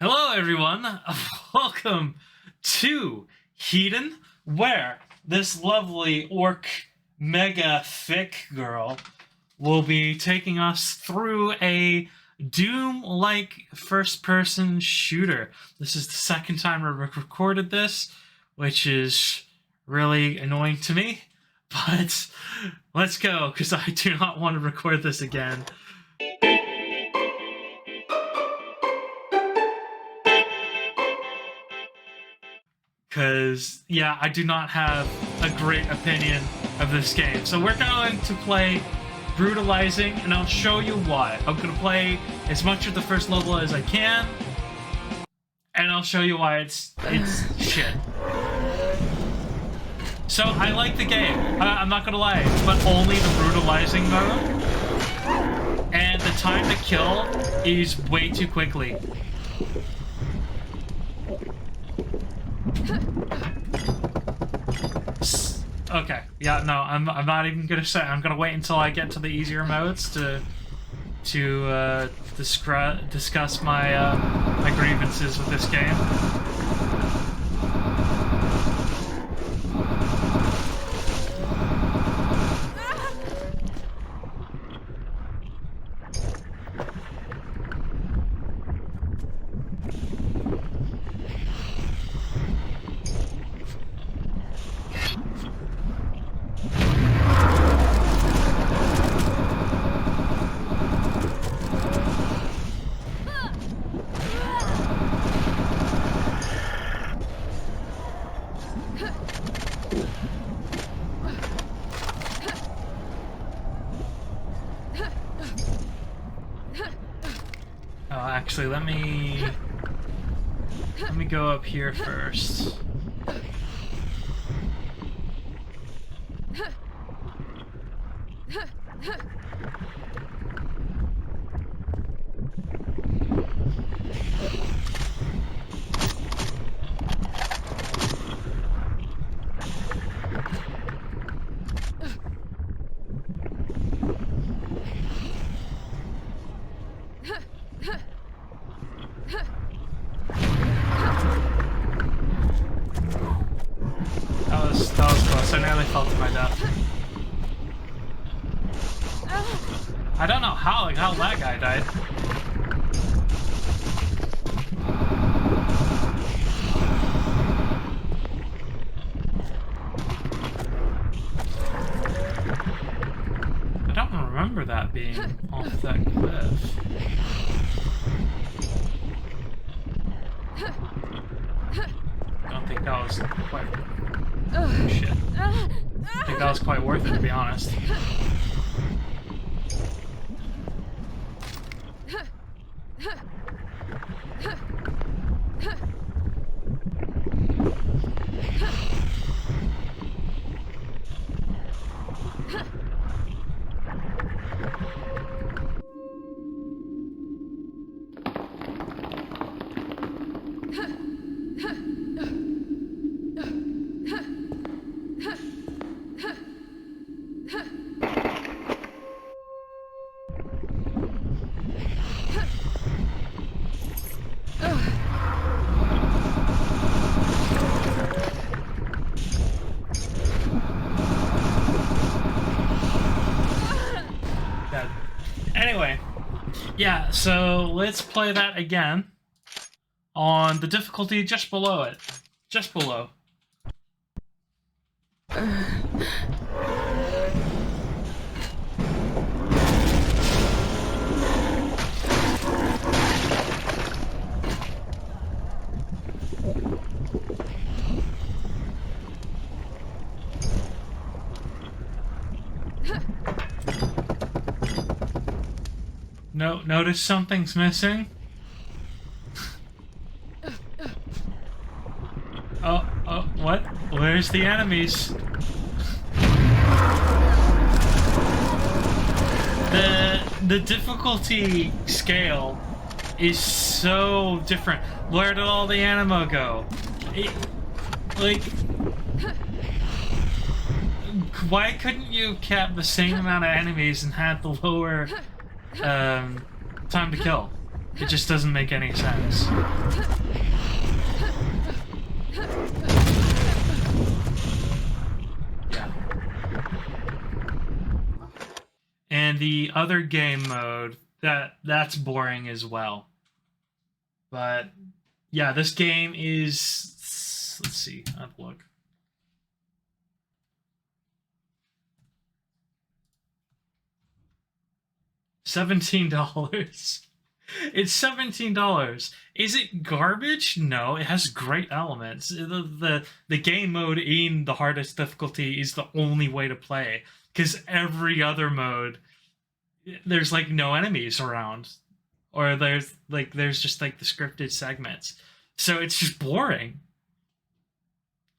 Hello everyone, welcome to Hedon, where this lovely orc mega thick girl will be taking us through a Doom-like first-person shooter. This is the second time I've recorded this, which is really annoying to me, but let's go, because I do not want to record this again. Because, yeah, I do not have a great opinion of this game. So we're going to play Brutalizing, and I'll show you why. I'm going to play as much of the first level as I can, and I'll show you why it's shit. So, I like the game. I'm not going to lie, but only the Brutalizing mode. And the time to kill is way too quickly. Okay, yeah, no, I'm not even gonna say. I'm gonna wait until I get to the easier modes to discuss my my grievances with this game. Actually, let me go up here first. That was close. I nearly fell to my death. I don't know how that guy died. I don't remember that being off that cliff. I don't think that was quite... Oh, shit. I think that was quite worth it, to be honest. Anyway, yeah, so let's play that again on the difficulty just below it. Just below. No, notice something's missing? Oh, what? Where's the enemies? The difficulty scale is so different. Where did all the ammo go? Why couldn't you have kept the same amount of enemies and had the lower time to kill? It just doesn't make any sense. the other game mode, that's boring as well. But yeah, this game is, let's see, have a look. $17. It's $17. Is it garbage? No, it has great elements. The game mode in the hardest difficulty is the only way to play, because every other mode there's like no enemies around, or there's just like the scripted segments, so it's just boring.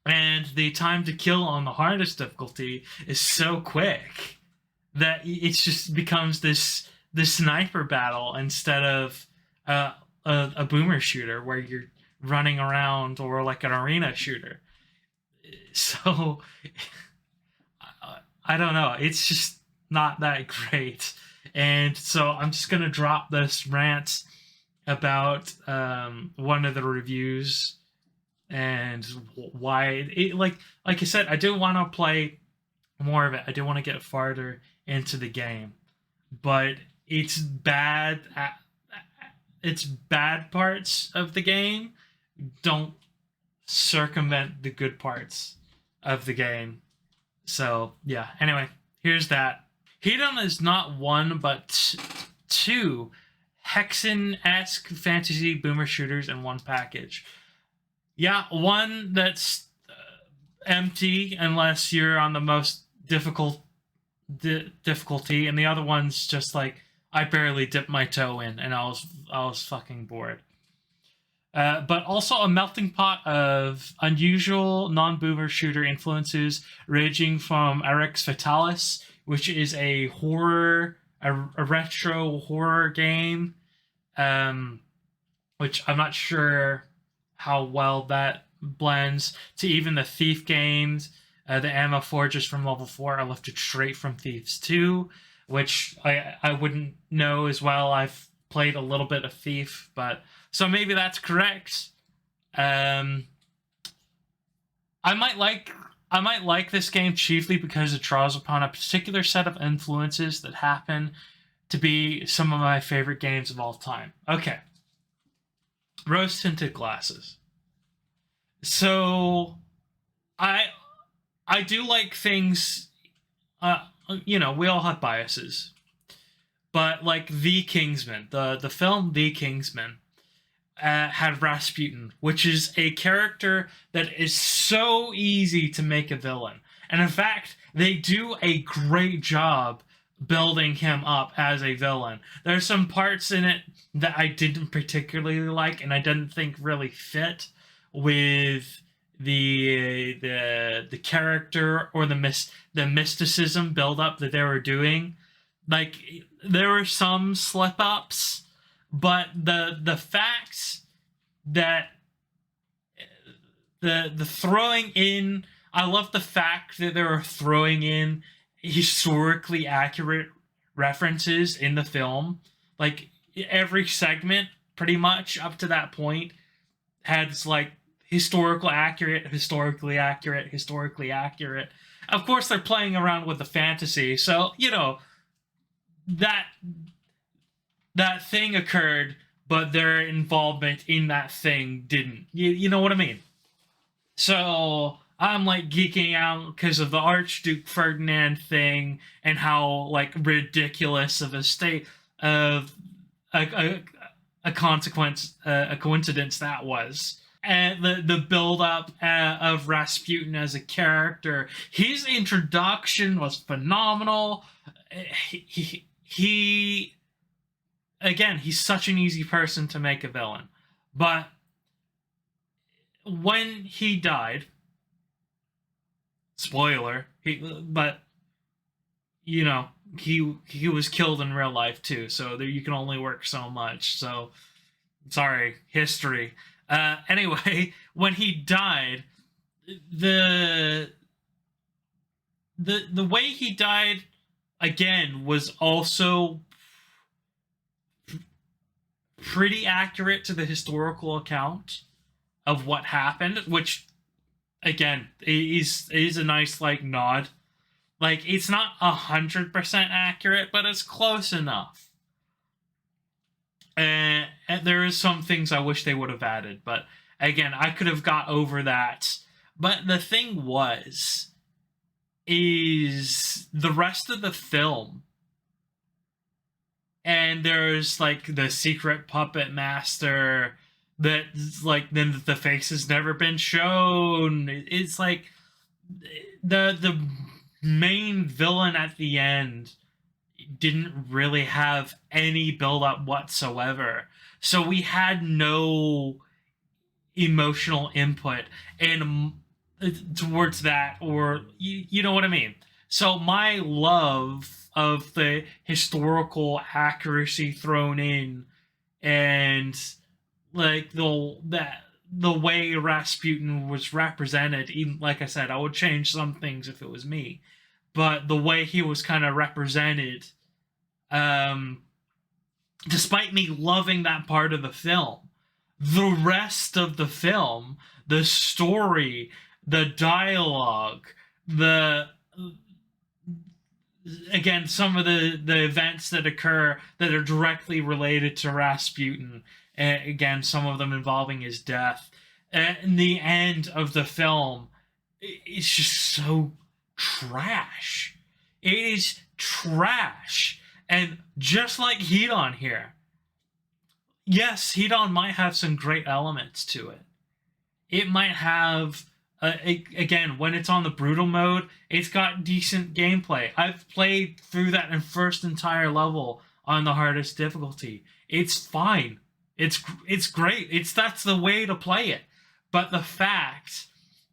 And the time to kill on the hardest difficulty is so quick that it just becomes this sniper battle instead of a boomer shooter where you're running around, or like an arena shooter. So I don't know. It's just not that great. And so I'm just gonna drop this rant about one of the reviews and why it, like I said, I do want to play more of it. I do want to get farther into the game, but it's bad. Its bad parts of the game don't circumvent the good parts of the game. So yeah. Anyway, here's that. Hedon is not one but two Hexen-esque fantasy boomer shooters in one package. Yeah, one that's empty unless you're on the most difficult difficulty, and the other one's just like I barely dipped my toe in, and I was fucking bored. But also a melting pot of unusual non-boomer shooter influences, ranging from Arx Fatalis, which is a retro horror game, which I'm not sure how well that blends, to even the Thief games. The ammo forges from level 4 are lifted straight from Thieves 2, which I wouldn't know as well. I've played a little bit of Thief, but so maybe that's correct. I might like this game chiefly because it draws upon a particular set of influences that happen to be some of my favorite games of all time. Okay. Rose-tinted glasses. So I do like things, we all have biases. But like The Kingsman, the film The Kingsman, had Rasputin, which is a character that is so easy to make a villain. And in fact, they do a great job building him up as a villain. There's some parts in it that I didn't particularly like, and I didn't think really fit with the character or the mysticism build up that they were doing. Like, there were some slip ups, but the facts that the throwing in, I love the fact that they were throwing in historically accurate references in the film. Like, every segment pretty much up to that point has like historically accurate. Of course, they're playing around with the fantasy, so that thing occurred, but their involvement in that thing didn't. You know what I mean? So I'm like geeking out because of the Archduke Ferdinand thing and how like ridiculous of a state of a coincidence that was. And the build up of Rasputin as a character, his introduction was phenomenal. He again, he's such an easy person to make a villain. But when he died, spoiler, he was killed in real life too, so you can only work so much. So, sorry, history. Anyway, when he died, the way he died, again, was also pretty accurate to the historical account of what happened, which, again, is a nice like nod. Like, it's not 100% accurate, but it's close enough. And there is some things I wish they would have added, but again, I could have got over that. But the thing is the rest of the film, and there's like the secret puppet master that, like, then the face has never been shown. It's like the main villain at the end didn't really have any build up whatsoever, so we had no emotional input and towards that, or you know what I mean. So my love of the historical accuracy thrown in, and like the way Rasputin was represented, even like I said, I would change some things if it was me, but the way he was kind of represented, despite me loving that part of the film, the rest of the film, the story, the dialogue, the again, some of the events that occur that are directly related to Rasputin, again, some of them involving his death, and the end of the film, it's just so trash. It is trash. And just like Hedon here, yes, Hedon might have some great elements to it. It might have, again, when it's on the brutal mode, it's got decent gameplay. I've played through that in first entire level on the hardest difficulty. It's fine. It's great. That's the way to play it. But the fact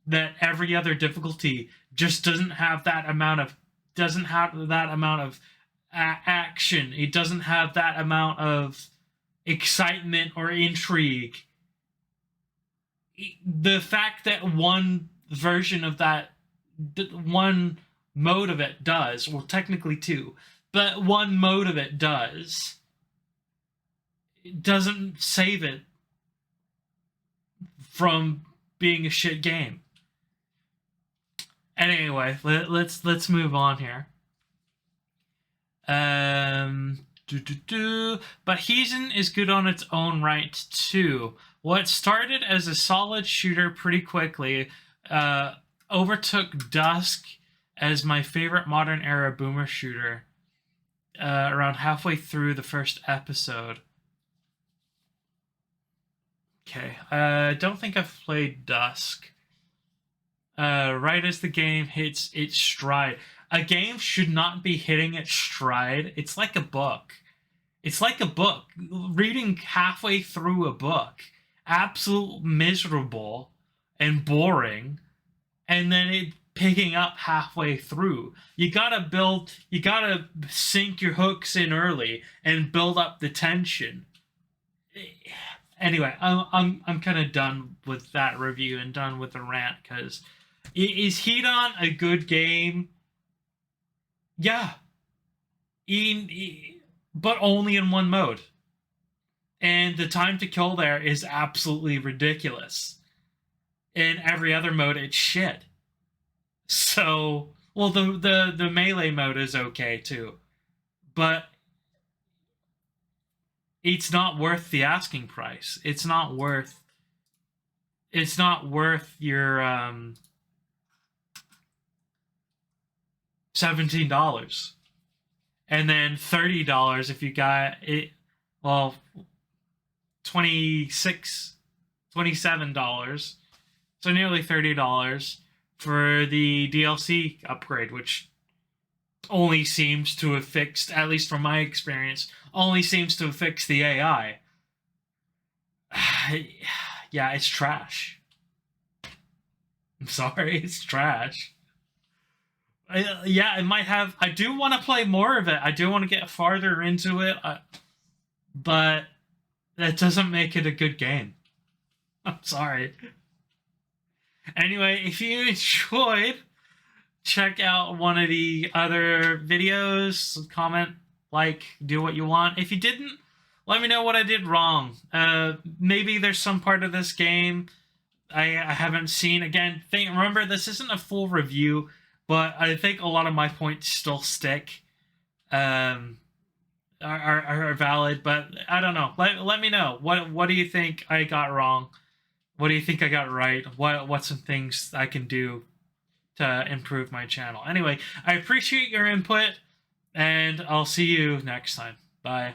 that every other difficulty just doesn't have that amount of action. It doesn't have that amount of excitement or intrigue. The fact that one version of that, one mode of it does, well, technically two, but one mode of it does, it doesn't save it from being a shit game. And anyway, let's move on here. But Hedon is good on its own right too. What started as a solid shooter pretty quickly overtook Dusk as my favorite modern era boomer shooter around halfway through the first episode. Okay, I don't think I've played Dusk. Right as the game hits its stride. A game should not be hitting its stride. It's like a book. It's like a book. Reading halfway through a book, absolute miserable and boring, and then it picking up halfway through. You gotta sink your hooks in early and build up the tension. Anyway, I'm kind of done with that review and done with the rant, because is Hedon a good game? Yeah. But only in one mode. And the time to kill there is absolutely ridiculous. In every other mode, it's shit. So, well, the melee mode is okay too. But it's not worth the asking price. It's not worth your $17, and then $30 if you got it. Well, $27, so nearly $30 for the DLC upgrade, which only seems to have fixed, at least from my experience, only seems to have fixed the AI. Yeah, it's trash. I'm sorry, it's trash. Yeah, it might have. I do want to play more of it. I do want to get farther into it, but that doesn't make it a good game. I'm sorry. Anyway, if you enjoyed, check out one of the other videos. Comment, like, do what you want. If you didn't, let me know what I did wrong. Maybe there's some part of this game I haven't seen. Again, remember, this isn't a full review, but I think a lot of my points still stick, are valid. But I don't know. Let me know. What do you think I got wrong? What do you think I got right? What's some things I can do to improve my channel? Anyway, I appreciate your input, and I'll see you next time. Bye.